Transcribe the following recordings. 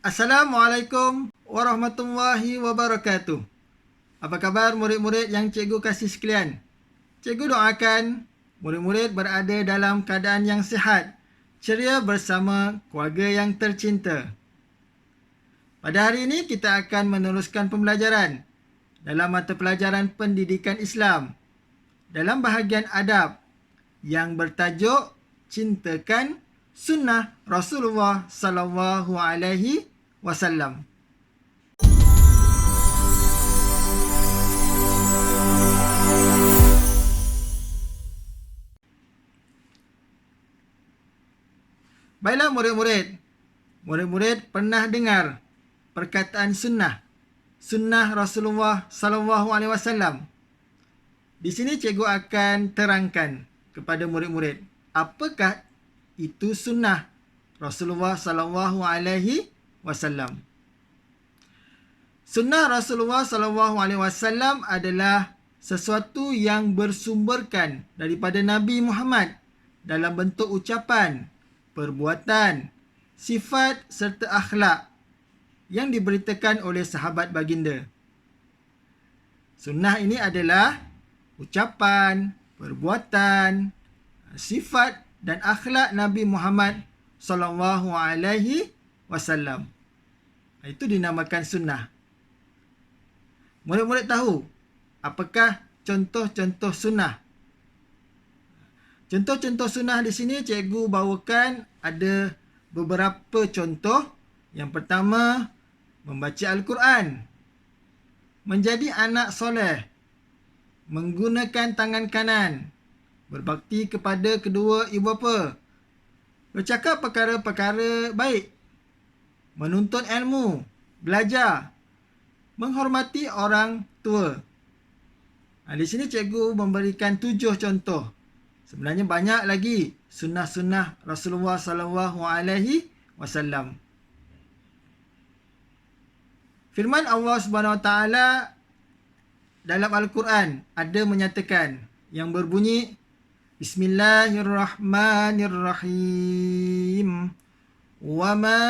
Assalamualaikum warahmatullahi wabarakatuh. Apa khabar murid-murid yang cikgu kasih sekalian? Cikgu doakan murid-murid berada dalam keadaan yang sihat, ceria bersama keluarga yang tercinta. Pada hari ini kita akan meneruskan pembelajaran dalam mata pelajaran pendidikan Islam dalam bahagian adab yang bertajuk Cintakan Sunnah Rasulullah sallallahu alaihi wasallam. Baiklah murid-murid. Murid-murid pernah dengar perkataan sunnah Rasulullah sallallahu alaihi wasallam. Di sini cikgu akan terangkan kepada murid-murid apakah itu sunnah Rasulullah sallallahu alaihi wasallam. Sunnah Rasulullah sallallahu alaihi wasallam adalah sesuatu yang bersumberkan daripada Nabi Muhammad dalam bentuk ucapan, perbuatan, sifat serta akhlak yang diberitakan oleh sahabat baginda. Sunnah ini adalah ucapan, perbuatan, sifat dan akhlak Nabi Muhammad sallallahu alaihi wasallam. Itu dinamakan sunnah. Murid-murid tahu apakah contoh-contoh sunnah? Contoh-contoh sunnah di sini cikgu bawakan ada beberapa contoh. Yang pertama, membaca Al-Quran, menjadi anak soleh, menggunakan tangan kanan, berbakti kepada kedua ibu bapa, bercakap perkara-perkara baik, menuntut ilmu, belajar, menghormati orang tua. Di sini cikgu memberikan 7 contoh. Sebenarnya banyak lagi sunnah-sunnah Rasulullah sallallahu alaihi wasallam. Firman Allah Subhanahu Wa Taala dalam Al-Quran ada menyatakan yang berbunyi Bismillahirrahmanirrahim. Wa ma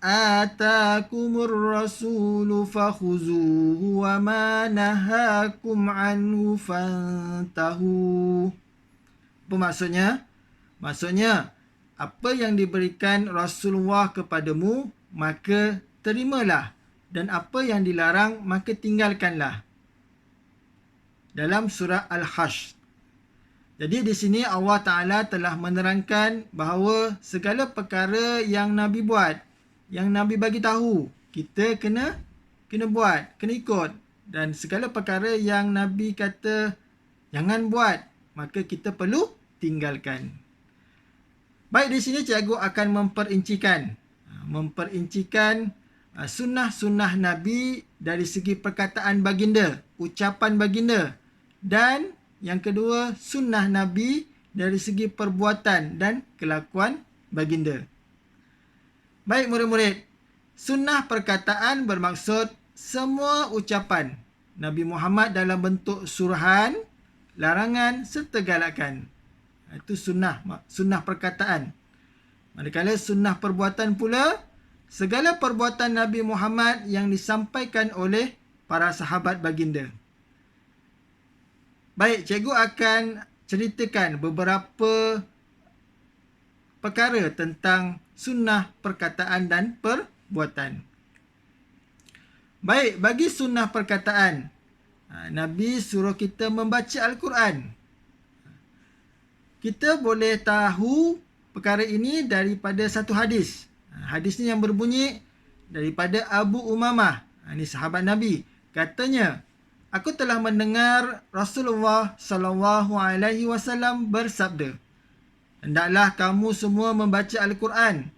atakumur rasulu fakhuzuhu wa ma nahakum anhu fantahu. Apa maksudnya? Maksudnya, apa yang diberikan Rasulullah kepadamu, maka terimalah, dan apa yang dilarang, maka tinggalkanlah. Dalam surah Al-Hashr. Jadi di sini Allah Ta'ala telah menerangkan bahawa segala perkara yang Nabi buat, yang Nabi bagi tahu, kita kena buat, kena ikut. Dan segala perkara yang Nabi kata jangan buat, maka kita perlu tinggalkan. Baik, di sini cikgu akan memperincikan sunnah-sunnah Nabi dari segi perkataan baginda, ucapan baginda, dan yang kedua, sunnah Nabi dari segi perbuatan dan kelakuan baginda. Baik murid-murid, sunnah perkataan bermaksud semua ucapan Nabi Muhammad dalam bentuk suruhan, larangan serta galakan. Itu sunnah perkataan. Manakala sunnah perbuatan pula, segala perbuatan Nabi Muhammad yang disampaikan oleh para sahabat baginda. Baik, cikgu akan ceritakan beberapa perkara tentang sunnah perkataan dan perbuatan. Baik, bagi sunnah perkataan, Nabi suruh kita membaca Al-Quran. Kita boleh tahu perkara ini daripada satu hadis. Hadis ni yang berbunyi daripada Abu Umamah. Ini sahabat Nabi. Katanya, aku telah mendengar Rasulullah sallallahu alaihi wasallam bersabda, hendaklah kamu semua membaca Al-Quran.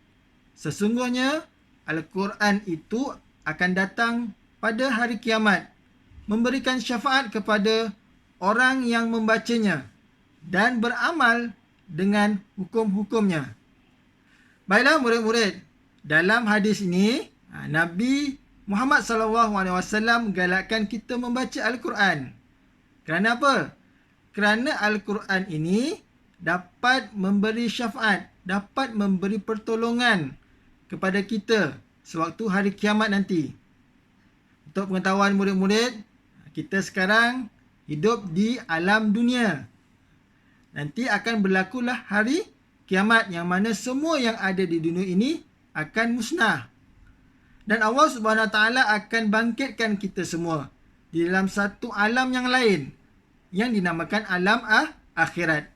Sesungguhnya Al-Quran itu akan datang pada hari kiamat, memberikan syafaat kepada orang yang membacanya dan beramal dengan hukum-hukumnya. Baiklah murid-murid, dalam hadis ini Nabi Muhammad sallallahu alaihi wasallam galakkan kita membaca Al-Quran. Kerana apa? Kerana Al-Quran ini dapat memberi syafaat, dapat memberi pertolongan kepada kita sewaktu hari kiamat nanti. Untuk pengetahuan murid-murid, kita sekarang hidup di alam dunia. Nanti akan berlakulah hari kiamat yang mana semua yang ada di dunia ini akan musnah. Dan Allah Subhanahu Wa Taala akan bangkitkan kita semua di dalam satu alam yang lain yang dinamakan alam akhirat.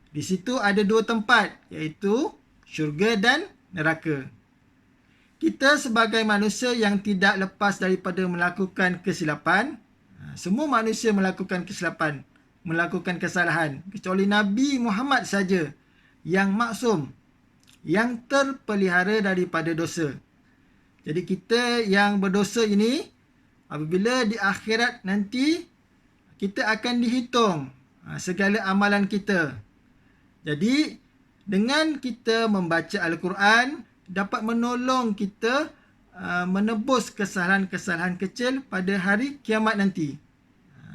Di situ ada dua tempat, iaitu syurga dan neraka. Kita sebagai manusia yang tidak lepas daripada melakukan kesilapan, semua manusia melakukan kesilapan, melakukan kesalahan, kecuali Nabi Muhammad saja yang maksum, yang terpelihara daripada dosa. Jadi kita yang berdosa ini, apabila di akhirat nanti, kita akan dihitung segala amalan kita. Jadi, dengan kita membaca Al-Quran, dapat menolong kita menebus kesalahan-kesalahan kecil pada hari kiamat nanti.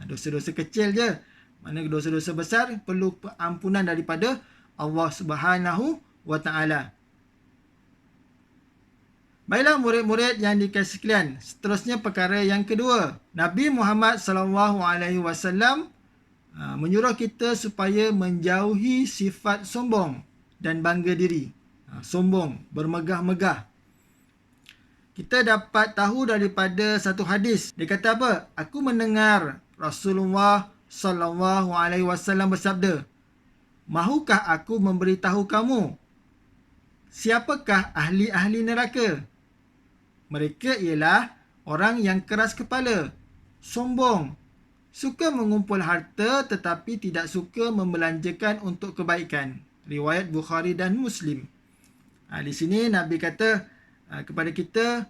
Dosa-dosa kecil je. Mana dosa-dosa besar perlu ampunan daripada Allah Subhanahu Wa Taala. Baiklah murid-murid yang dikasihi sekalian, seterusnya perkara yang kedua. Nabi Muhammad SAW menyuruh kita supaya menjauhi sifat sombong dan bangga diri. Sombong, bermegah-megah. Kita dapat tahu daripada satu hadis. Dia kata apa? Aku mendengar Rasulullah SAW bersabda, "Mahukah aku memberitahu kamu siapakah ahli-ahli neraka? Mereka ialah orang yang keras kepala, sombong, suka mengumpul harta tetapi tidak suka membelanjakan untuk kebaikan." Riwayat Bukhari dan Muslim. Di sini Nabi kata kepada kita,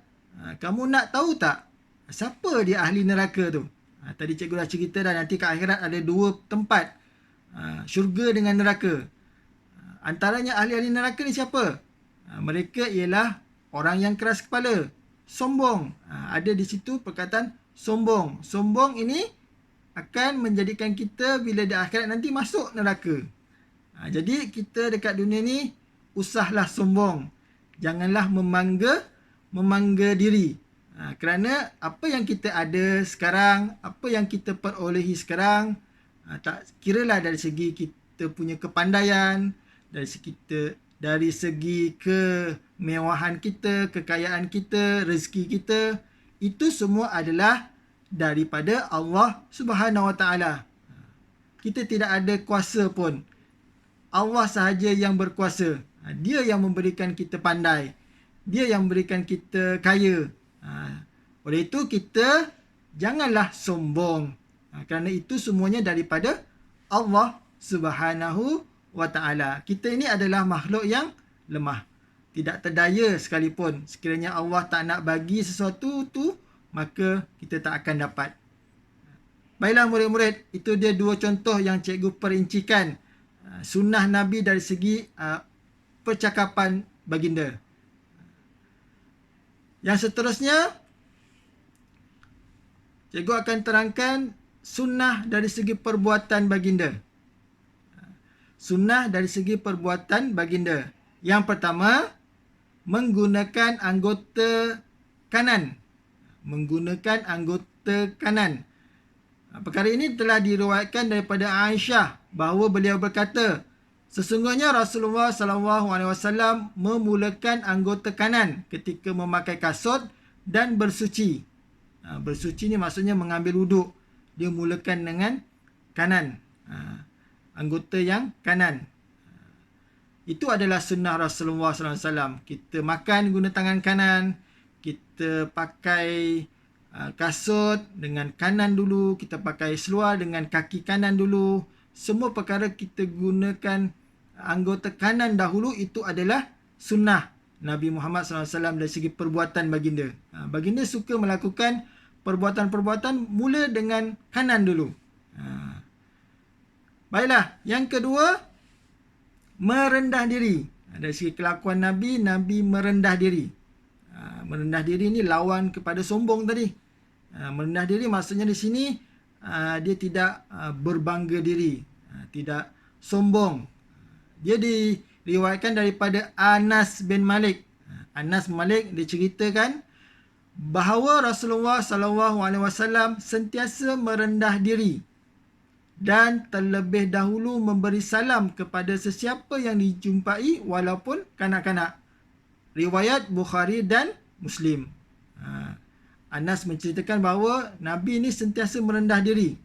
kamu nak tahu tak siapa dia ahli neraka tu? Tadi cikgu dah cerita dah, nanti ke akhirat ada dua tempat, syurga dengan neraka. Antaranya ahli-ahli neraka ni siapa? Mereka ialah orang yang keras kepala, sombong. Ada di situ perkataan sombong. Sombong ini akan menjadikan kita bila di akhirat nanti masuk neraka. Jadi kita dekat dunia ni usahlah sombong. Janganlah memangga diri. Kerana apa yang kita ada sekarang, apa yang kita perolehi sekarang, tak kiralah dari segi kita punya kepandaian, dari segi kemewahan kita, kekayaan kita, rezeki kita, itu semua adalah daripada Allah Subhanahu Wa Taala. Kita tidak ada kuasa pun. Allah sahaja yang berkuasa. Dia yang memberikan kita pandai. Dia yang memberikan kita kaya. Oleh itu kita janganlah sombong. Kerana itu semuanya daripada Allah Subhanahu Wa Taala. Kita ini adalah makhluk yang lemah. Tidak terdaya sekalipun. Sekiranya Allah tak nak bagi sesuatu tu, maka kita tak akan dapat. Baiklah murid-murid, itu dia dua contoh yang cikgu perincikan sunnah Nabi dari segi percakapan baginda. Yang seterusnya, cikgu akan terangkan sunnah dari segi perbuatan baginda. Sunnah dari segi perbuatan baginda. Yang pertama, menggunakan anggota kanan. Menggunakan anggota kanan. Perkara ini telah diriwayatkan daripada Aisyah bahawa beliau berkata, sesungguhnya Rasulullah SAW memulakan anggota kanan ketika memakai kasut dan bersuci. Bersuci ni maksudnya mengambil wuduk. Dia mulakan dengan kanan. Anggota yang kanan. Itu adalah sunnah Rasulullah SAW. Kita makan guna tangan kanan. Kita pakai kasut dengan kanan dulu. Kita pakai seluar dengan kaki kanan dulu. Semua perkara kita gunakan anggota kanan dahulu, itu adalah sunnah Nabi Muhammad SAW dari segi perbuatan baginda. Baginda suka melakukan perbuatan-perbuatan mula dengan kanan dulu. Baiklah, yang kedua, merendah diri. Dari segi kelakuan Nabi, Nabi merendah diri. Merendah diri ni lawan kepada sombong tadi. Merendah diri maksudnya di sini dia tidak berbangga diri, tidak sombong. Dia diriwayatkan daripada Anas bin Malik. Anas bin Malik diceritakan bahawa Rasulullah SAW sentiasa merendah diri dan terlebih dahulu memberi salam kepada sesiapa yang dijumpai walaupun kanak-kanak. Riwayat Bukhari dan Muslim. Anas menceritakan bahawa Nabi ni sentiasa merendah diri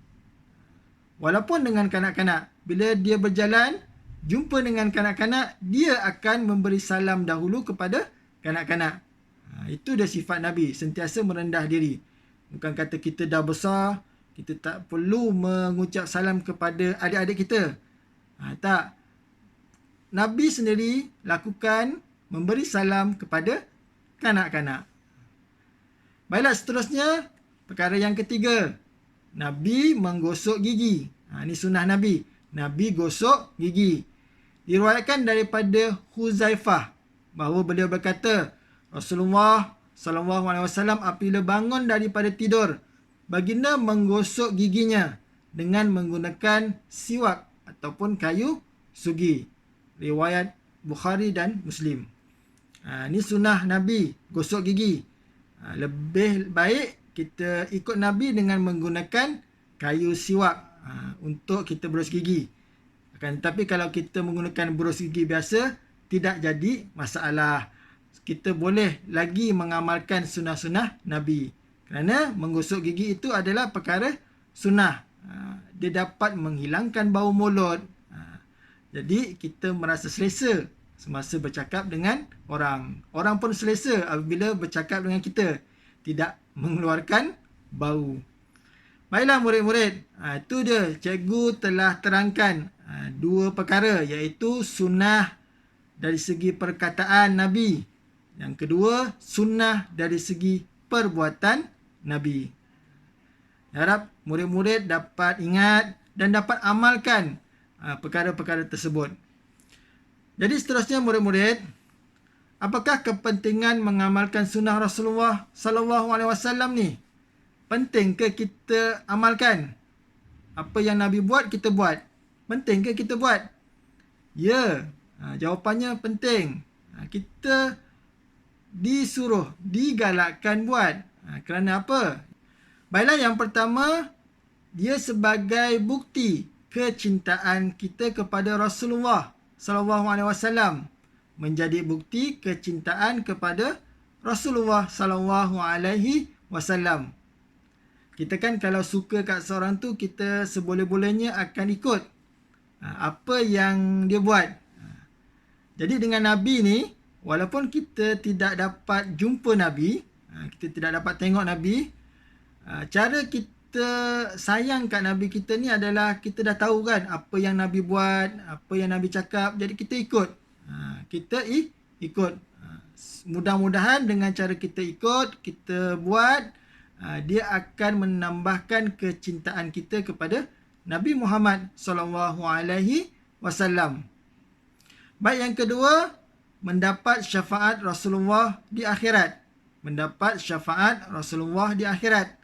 walaupun dengan kanak-kanak. Bila dia berjalan, jumpa dengan kanak-kanak, dia akan memberi salam dahulu kepada kanak-kanak. Itu dia sifat Nabi, sentiasa merendah diri. Bukan kata kita dah besar, kita tak perlu mengucap salam kepada adik-adik kita. Tak. Nabi sendiri lakukan memberi salam kepada kanak-kanak. Baiklah, seterusnya, perkara yang ketiga. Nabi menggosok gigi. Ini sunnah Nabi. Nabi gosok gigi. Diriwayatkan daripada Huzaifah bahawa beliau berkata, Rasulullah SAW apabila bangun daripada tidur, baginda menggosok giginya dengan menggunakan siwak ataupun kayu sugi. Riwayat Bukhari dan Muslim. Ini sunnah Nabi, gosok gigi. Lebih baik kita ikut Nabi dengan menggunakan kayu siwak untuk kita berus gigi. Tapi kalau kita menggunakan berus gigi biasa, tidak jadi masalah. Kita boleh lagi mengamalkan sunnah-sunnah Nabi. Kerana menggosok gigi itu adalah perkara sunnah. Dia dapat menghilangkan bau mulut. Jadi kita merasa selesa semasa bercakap dengan orang. Orang pun selesa apabila bercakap dengan kita. Tidak mengeluarkan bau. Baiklah murid-murid. Itu dia. Cikgu telah terangkan dua perkara, iaitu sunnah dari segi perkataan Nabi. Yang kedua, sunnah dari segi perbuatan Nabi. Harap murid-murid dapat ingat dan dapat amalkan perkara-perkara tersebut. Jadi seterusnya murid-murid, apakah kepentingan mengamalkan sunnah Rasulullah SAW ni? Penting ke kita amalkan? Apa yang Nabi buat, kita buat. Penting ke kita buat? Ya, jawapannya penting. Kita disuruh, digalakkan buat. Kerana apa? Baiklah, yang pertama, dia sebagai bukti kecintaan kita kepada Rasulullah SAW. Menjadi bukti kecintaan kepada Rasulullah SAW. Kita kan kalau suka kat seorang tu, kita seboleh-bolehnya akan ikut apa yang dia buat. Jadi dengan Nabi ni, walaupun kita tidak dapat jumpa Nabi, kita tidak dapat tengok Nabi, cara kita sayang kat Nabi kita ni adalah kita dah tahu kan apa yang Nabi buat, apa yang Nabi cakap, jadi kita ikut. Kita ikut. Mudah-mudahan dengan cara kita ikut, kita buat, dia akan menambahkan kecintaan kita kepada Nabi Muhammad SAW. Baik, yang kedua, mendapat syafaat Rasulullah di akhirat. Mendapat syafaat Rasulullah di akhirat.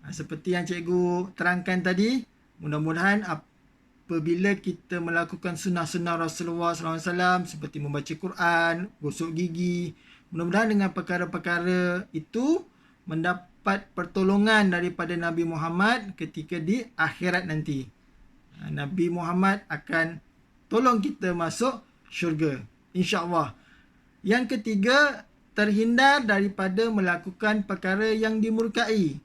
Seperti yang cikgu terangkan tadi, mudah-mudahan apabila kita melakukan sunnah-sunnah Rasulullah SAW seperti membaca Quran, gosok gigi, mudah-mudahan dengan perkara-perkara itu mendapat pertolongan daripada Nabi Muhammad ketika di akhirat nanti. Nabi Muhammad akan tolong kita masuk syurga, insya-Allah. Yang ketiga, terhindar daripada melakukan perkara yang dimurkai.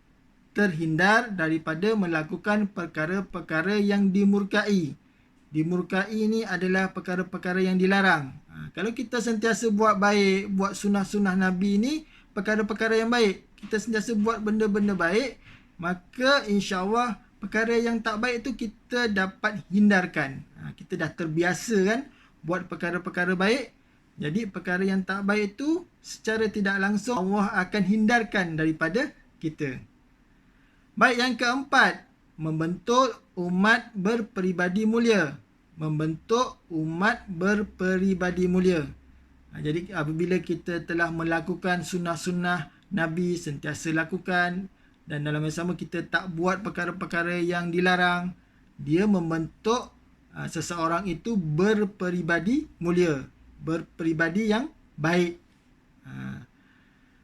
Terhindar daripada melakukan perkara-perkara yang dimurkai. Dimurkai ini adalah perkara-perkara yang dilarang. Kalau kita sentiasa buat baik, buat sunnah-sunnah Nabi ini, perkara-perkara yang baik, kita sentiasa buat benda-benda baik, maka insya-Allah perkara yang tak baik itu kita dapat hindarkan. Kita dah terbiasa kan buat perkara-perkara baik. Jadi perkara yang tak baik itu secara tidak langsung Allah akan hindarkan daripada kita. Baik, yang keempat, membentuk umat berperibadi mulia. Membentuk umat berperibadi mulia. Jadi apabila kita telah melakukan sunnah-sunnah Nabi, sentiasa lakukan, dan dalam yang sama kita tak buat perkara-perkara yang dilarang, dia membentuk seseorang itu berperibadi mulia, berperibadi yang baik.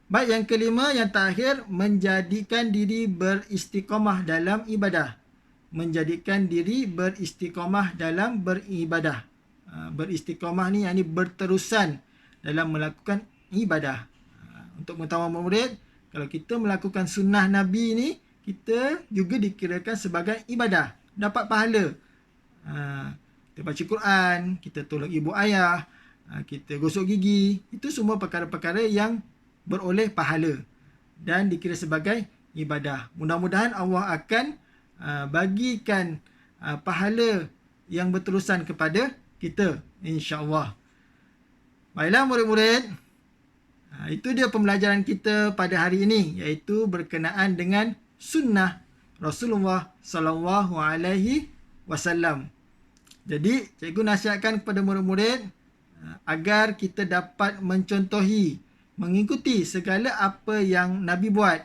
Baik, yang kelima, yang terakhir, menjadikan diri beristiqamah dalam ibadah. Menjadikan diri beristiqamah dalam beribadah. Beristiqamah ni yakni berterusan dalam melakukan ibadah. Untuk pengetahuan murid, kalau kita melakukan sunnah Nabi ni, kita juga dikirakan sebagai ibadah. Dapat pahala. Kita baca Quran, kita tolong ibu ayah, kita gosok gigi. Itu semua perkara-perkara yang beroleh pahala dan dikira sebagai ibadah. Mudah-mudahan Allah akan bagikan pahala yang berterusan kepada kita, insya-Allah. Baiklah murid-murid, itu dia pembelajaran kita pada hari ini, iaitu berkenaan dengan sunnah Rasulullah sallallahu alaihi wasallam. Jadi, cikgu nasihatkan kepada murid-murid agar kita dapat mencontohi, mengikuti segala apa yang Nabi buat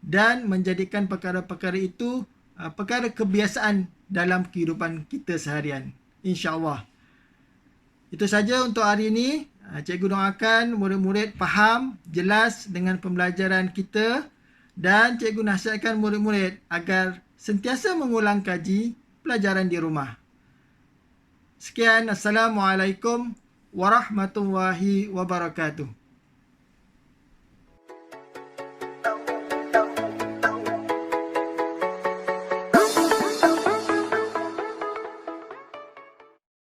dan menjadikan perkara-perkara itu perkara kebiasaan dalam kehidupan kita seharian, insya-Allah. Itu saja untuk hari ini. Cikgu doakan murid-murid faham, jelas dengan pembelajaran kita, dan cikgu nasihatkan murid-murid agar sentiasa mengulang kaji pelajaran di rumah. Sekian, Assalamualaikum warahmatullahi wabarakatuh.